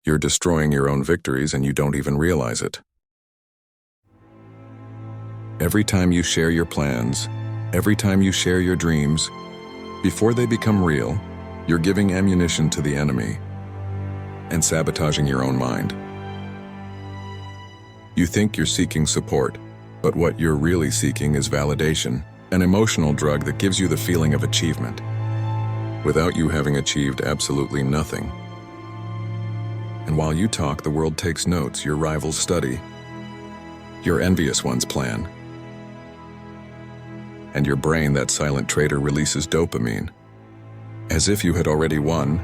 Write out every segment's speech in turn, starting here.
You're destroying your own victories and you don't even realize it. Every time you share your plans, every time you share your dreams, before they become real, you're giving ammunition to the enemy and sabotaging your own mind. You think you're seeking support, but what you're really seeking is validation, an emotional drug that gives you the feeling of achievement, without you having achieved absolutely nothing. And while you talk, the world takes notes, your rivals study, your envious ones plan. And your brain, that silent traitor, releases dopamine, as if you had already won,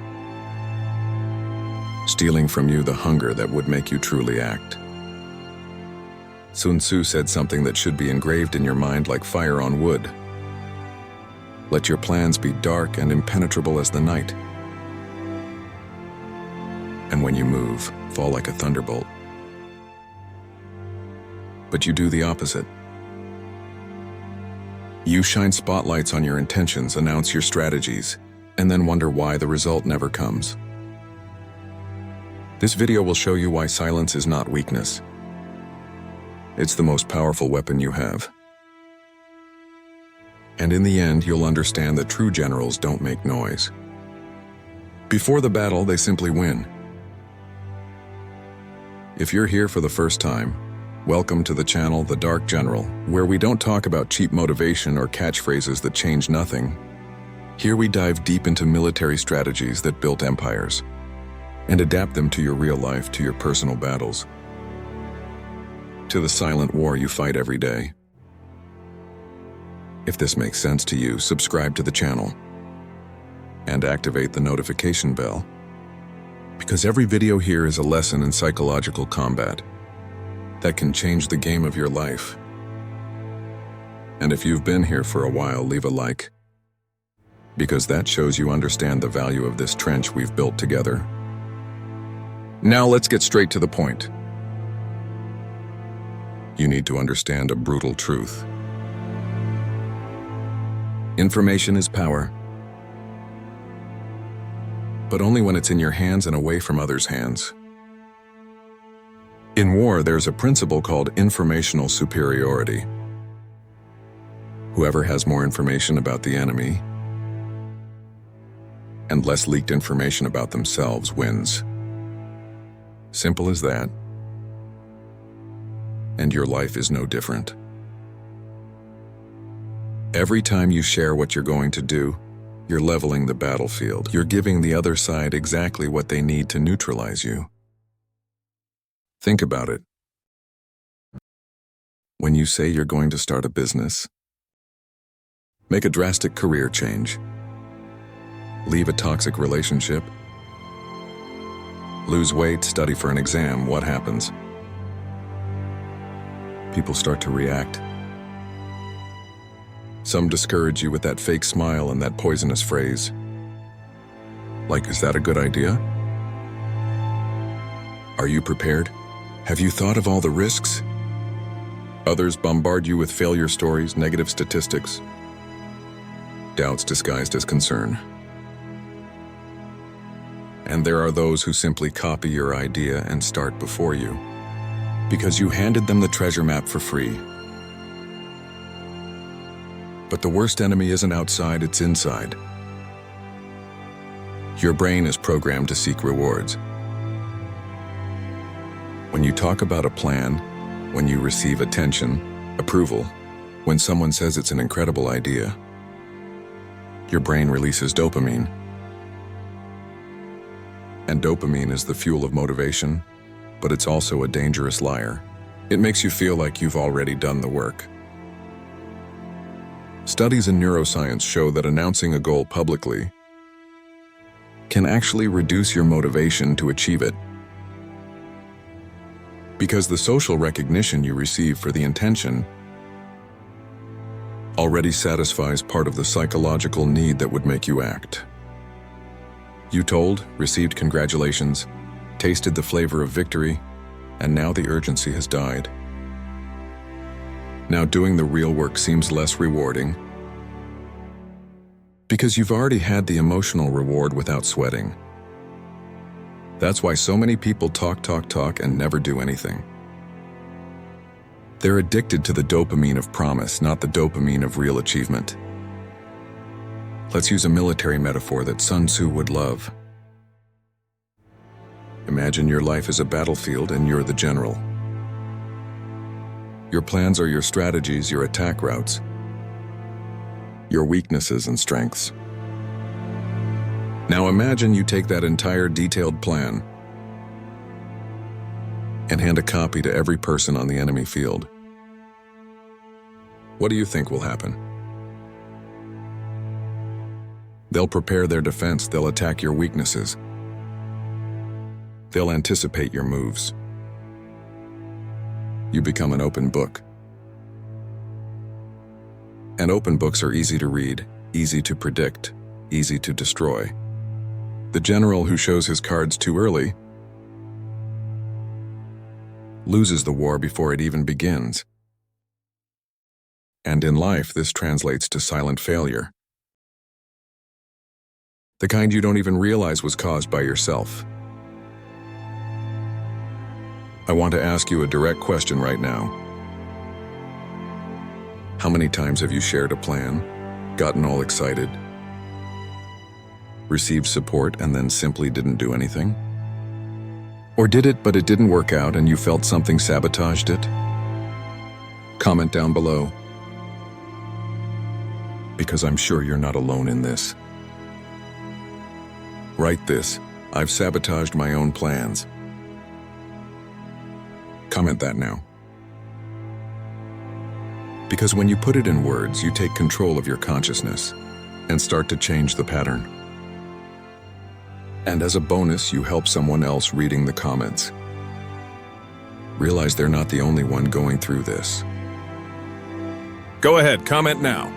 stealing from you the hunger that would make you truly act. Sun Tzu said something that should be engraved in your mind like fire on wood. Let your plans be dark and impenetrable as the night. And when you move, fall like a thunderbolt. But you do the opposite. You shine spotlights on your intentions, announce your strategies, and then wonder why the result never comes. This video will show you why silence is not weakness. It's the most powerful weapon you have. And in the end, you'll understand that true generals don't make noise. Before the battle, they simply win. If you're here for the first time, welcome to the channel, The Dark General, where we don't talk about cheap motivation or catchphrases that change nothing. Here we dive deep into military strategies that built empires and adapt them to your real life, to your personal battles, to the silent war you fight every day. If this makes sense to you, subscribe to the channel and activate the notification bell, because every video here is a lesson in psychological combat that can change the game of your life. And if you've been here for a while, leave a like, because that shows you understand the value of this trench we've built together. Now let's get straight to the point. You need to understand a brutal truth. Information is power, but only when it's in your hands and away from others' hands. In war, there's a principle called informational superiority. Whoever has more information about the enemy and less leaked information about themselves wins. Simple as that. And your life is no different. Every time you share what you're going to do, you're leveling the battlefield. You're giving the other side exactly what they need to neutralize you. Think about it. When you say you're going to start a business, make a drastic career change, leave a toxic relationship, lose weight, study for an exam, what happens? People start to react. Some discourage you with that fake smile and that poisonous phrase. Like, is that a good idea? Are you prepared? Have you thought of all the risks? Others bombard you with failure stories, negative statistics, doubts disguised as concern. And there are those who simply copy your idea and start before you, because you handed them the treasure map for free. But the worst enemy isn't outside, it's inside. Your brain is programmed to seek rewards. When you talk about a plan, when you receive attention, approval, when someone says it's an incredible idea, your brain releases dopamine. And dopamine is the fuel of motivation, but it's also a dangerous liar. It makes you feel like you've already done the work. Studies in neuroscience show that announcing a goal publicly can actually reduce your motivation to achieve it, because the social recognition you receive for the intention already satisfies part of the psychological need that would make you act. You told, received congratulations, tasted the flavor of victory, and now the urgency has died. Now doing the real work seems less rewarding, because you've already had the emotional reward without sweating. That's why so many people talk and never do anything. They're addicted to the dopamine of promise, not the dopamine of real achievement. Let's use a military metaphor that Sun Tzu would love. Imagine your life is a battlefield and you're the general. Your plans are your strategies, your attack routes, your weaknesses and strengths. Now imagine you take that entire detailed plan and hand a copy to every person on the enemy field. What do you think will happen? They'll prepare their defense, they'll attack your weaknesses. They'll anticipate your moves. You become an open book. And open books are easy to read, easy to predict, easy to destroy. The general who shows his cards too early loses the war before it even begins. And in life, this translates to silent failure. The kind you don't even realize was caused by yourself. I want to ask you a direct question right now. How many times have you shared a plan, gotten all excited, received support, and then simply didn't do anything? Or did it, but it didn't work out and you felt something sabotaged it? Comment down below, because I'm sure you're not alone in this. Write this: I've sabotaged my own plans. Comment that now. Because when you put it in words, you take control of your consciousness and start to change the pattern. And as a bonus, you help someone else reading the comments. Realize they're not the only one going through this. Go ahead, comment now.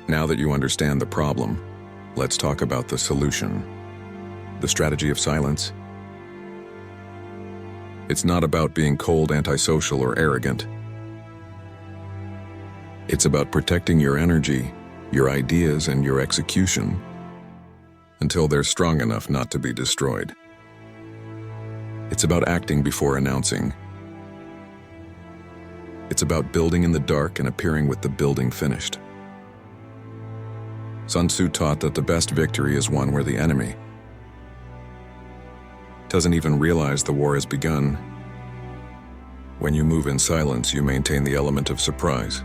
Now that you understand the problem, let's talk about the solution. The strategy of silence. It's not about being cold, antisocial, or arrogant. It's about protecting your energy, your ideas, and your execution until they're strong enough not to be destroyed. It's about acting before announcing. It's about building in the dark and appearing with the building finished. Sun Tzu taught that the best victory is one where the enemy doesn't even realize the war has begun. When you move in silence, you maintain the element of surprise.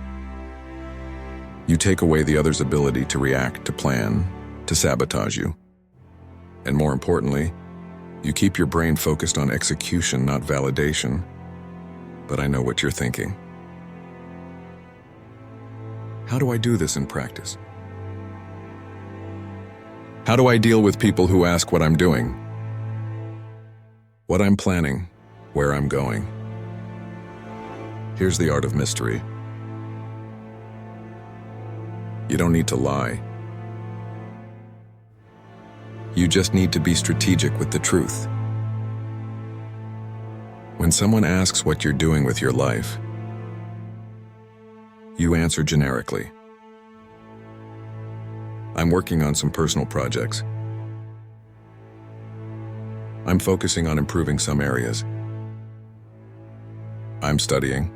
You take away the other's ability to react, to plan, to sabotage you. And more importantly, you keep your brain focused on execution, not validation. But I know what you're thinking. How do I do this in practice? How do I deal with people who ask what I'm doing, what I'm planning, where I'm going? Here's the art of mystery. You don't need to lie. You just need to be strategic with the truth. When someone asks what you're doing with your life, you answer generically. I'm working on some personal projects. I'm focusing on improving some areas. I'm studying.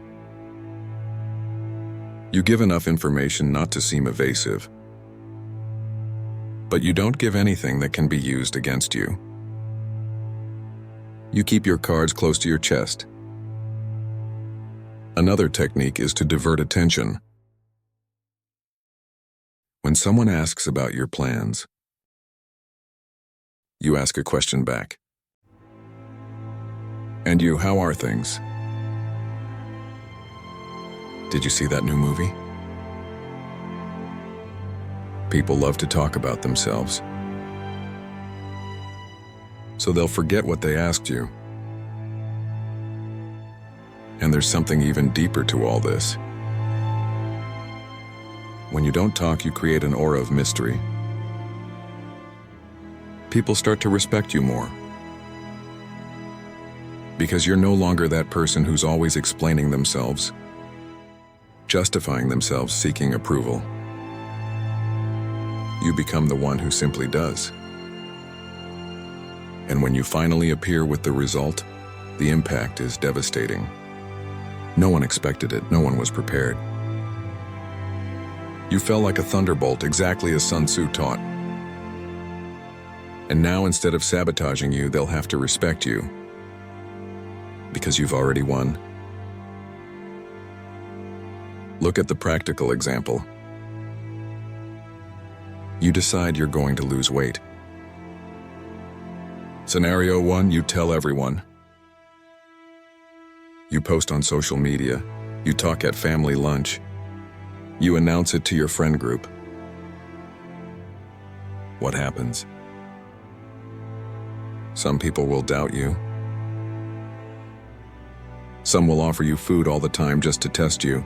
You give enough information not to seem evasive, but you don't give anything that can be used against you. You keep your cards close to your chest. Another technique is to divert attention. When someone asks about your plans, you ask a question back. And you, how are things? Did you see that new movie? People love to talk about themselves, so they'll forget what they asked you. And there's something even deeper to all this. When you don't talk, you create an aura of mystery. People start to respect you more, because you're no longer that person who's always explaining themselves, justifying themselves, seeking approval. You become the one who simply does. And when you finally appear with the result, the impact is devastating. No one expected it, no one was prepared. You fell like a thunderbolt, exactly as Sun Tzu taught. And now, instead of sabotaging you, they'll have to respect you, because you've already won. Look at the practical example. You decide you're going to lose weight. Scenario 1, you tell everyone. You post on social media, you talk at family lunch, you announce it to your friend group. What happens? Some people will doubt you. Some will offer you food all the time just to test you.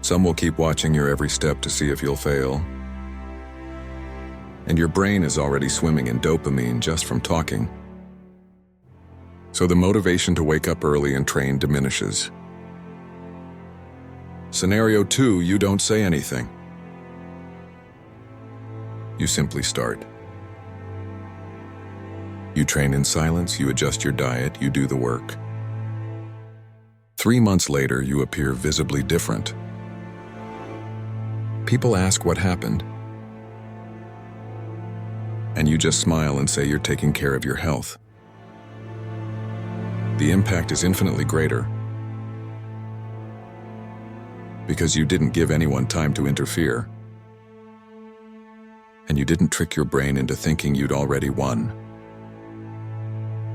Some will keep watching your every step to see if you'll fail. And your brain is already swimming in dopamine just from talking. So the motivation to wake up early and train diminishes. Scenario 2, you don't say anything. You simply start. You train in silence, you adjust your diet, you do the work. 3 months later, you appear visibly different. People ask what happened. And you just smile and say you're taking care of your health. The impact is infinitely greater because you didn't give anyone time to interfere. And you didn't trick your brain into thinking you'd already won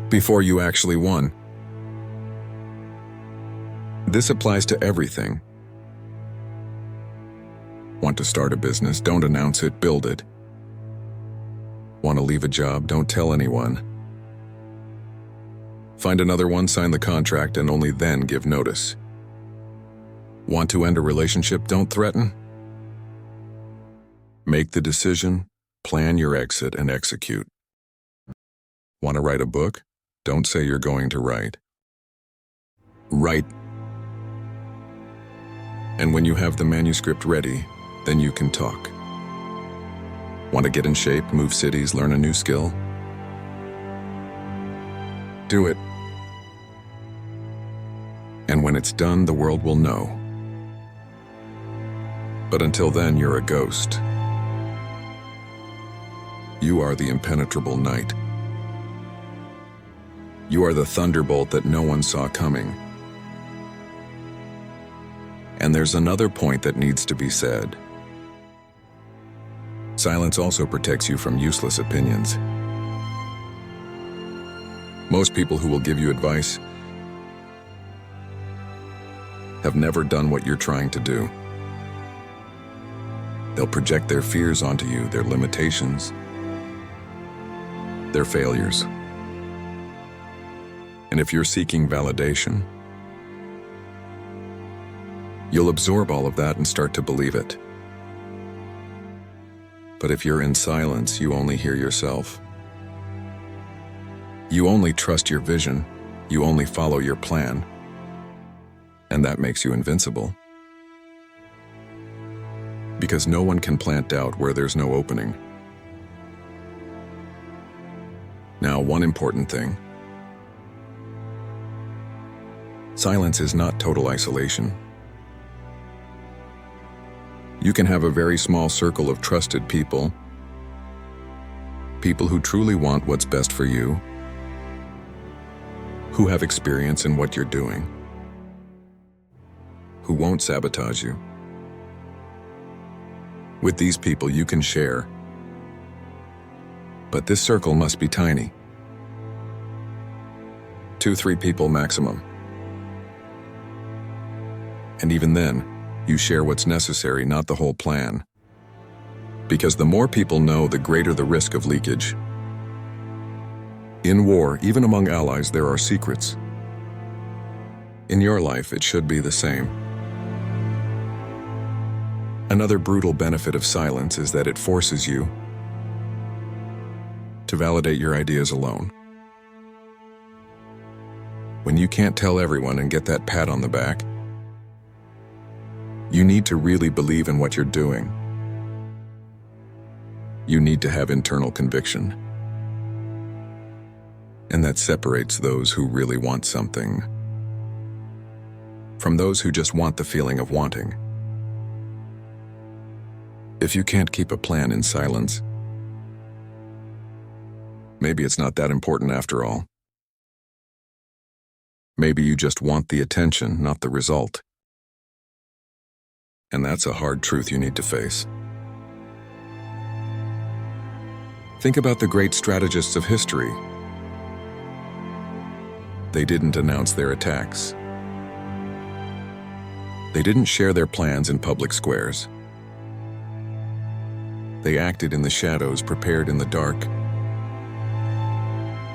before you actually won. This applies to everything. Want to start a business? Don't announce it, build it. Want to leave a job? Don't tell anyone. Find another one, sign the contract, and only then give notice. Want to end a relationship? Don't threaten. Make the decision, plan your exit, and execute. Want to write a book? Don't say you're going to write. Write. And when you have the manuscript ready, then you can talk. Want to get in shape, move cities, learn a new skill? Do it. And when it's done, the world will know. But until then, you're a ghost. You are the impenetrable knight. You are the thunderbolt that no one saw coming. And there's another point that needs to be said. Silence also protects you from useless opinions. Most people who will give you advice have never done what you're trying to do. They'll project their fears onto you, their limitations, their failures. And if you're seeking validation, you'll absorb all of that and start to believe it. But if you're in silence, you only hear yourself. You only trust your vision, you only follow your plan, and that makes you invincible. Because no one can plant doubt where there's no opening. Now, one important thing. Silence is not total isolation. You can have a very small circle of trusted people, people who truly want what's best for you, who have experience in what you're doing, who won't sabotage you. With these people, you can share. But this circle must be tiny. 2-3 people maximum. And even then, you share what's necessary, not the whole plan. Because the more people know, the greater the risk of leakage. In war, even among allies, there are secrets. In your life, it should be the same. Another brutal benefit of silence is that it forces you to validate your ideas alone. When you can't tell everyone and get that pat on the back, you need to really believe in what you're doing. You need to have internal conviction. And that separates those who really want something from those who just want the feeling of wanting. If you can't keep a plan in silence, maybe it's not that important after all. Maybe you just want the attention, not the result. And that's a hard truth you need to face. Think about the great strategists of history. They didn't announce their attacks. They didn't share their plans in public squares. They acted in the shadows, prepared in the dark,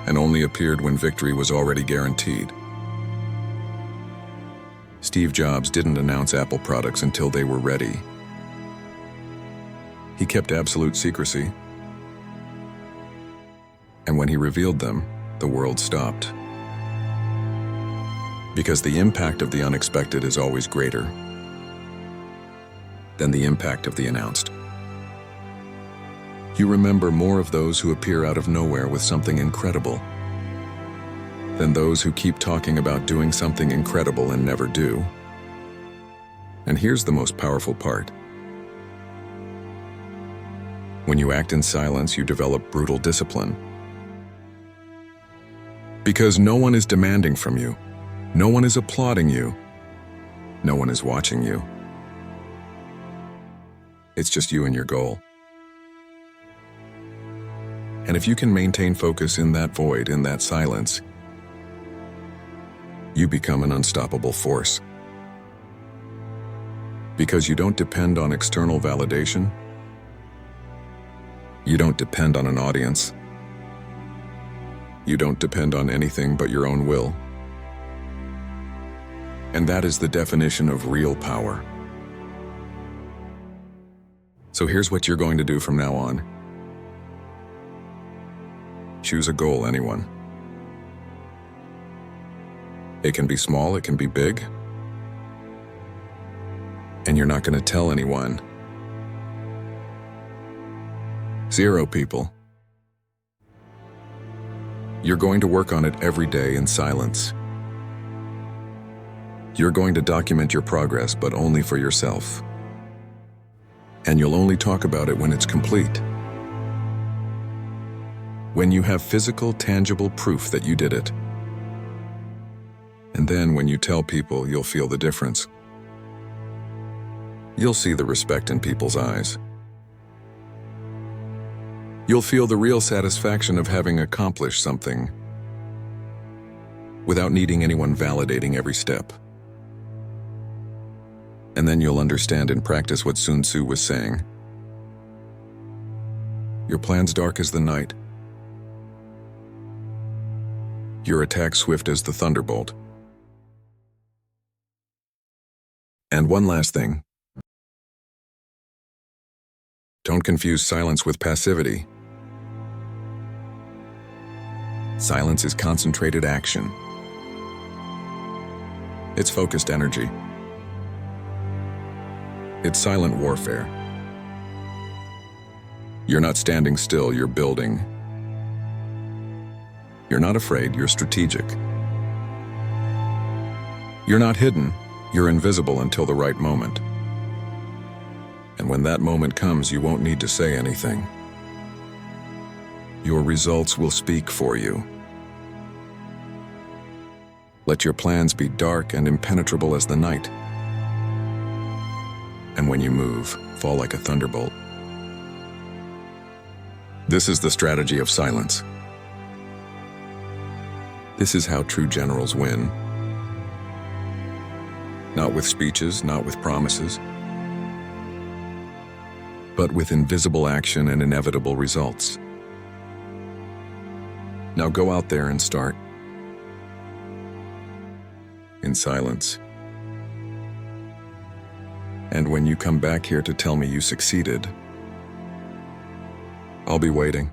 and only appeared when victory was already guaranteed. Steve Jobs didn't announce Apple products until they were ready. He kept absolute secrecy, and when he revealed them, the world stopped. Because the impact of the unexpected is always greater than the impact of the announced. You remember more of those who appear out of nowhere with something incredible than those who keep talking about doing something incredible and never do. And here's the most powerful part. When you act in silence, you develop brutal discipline. Because no one is demanding from you. No one is applauding you. No one is watching you. It's just you and your goal. And if you can maintain focus in that void, in that silence, you become an unstoppable force. Because you don't depend on external validation. You don't depend on an audience. You don't depend on anything but your own will. And that is the definition of real power. So here's what you're going to do from now on. Choose a goal, anyone. It can be small, it can be big. And you're not going to tell anyone. 0 people. You're going to work on it every day in silence. You're going to document your progress, but only for yourself. And you'll only talk about it when it's complete. When you have physical, tangible proof that you did it. And then when you tell people, you'll feel the difference. You'll see the respect in people's eyes. You'll feel the real satisfaction of having accomplished something without needing anyone validating every step. And then you'll understand in practice what Sun Tzu was saying. Your plan's dark as the night. Your attack swift as the thunderbolt. And one last thing. Don't confuse silence with passivity. Silence is concentrated action. It's focused energy. It's silent warfare. You're not standing still, you're building. You're not afraid, you're strategic. You're not hidden, you're invisible until the right moment. And when that moment comes, you won't need to say anything. Your results will speak for you. Let your plans be dark and impenetrable as the night. And when you move, fall like a thunderbolt. This is the strategy of silence. This is how true generals win. Not with speeches, not with promises, but with invisible action and inevitable results. Now go out there and start. In silence. And when you come back here to tell me you succeeded, I'll be waiting.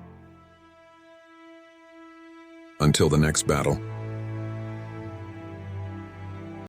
Until the next battle.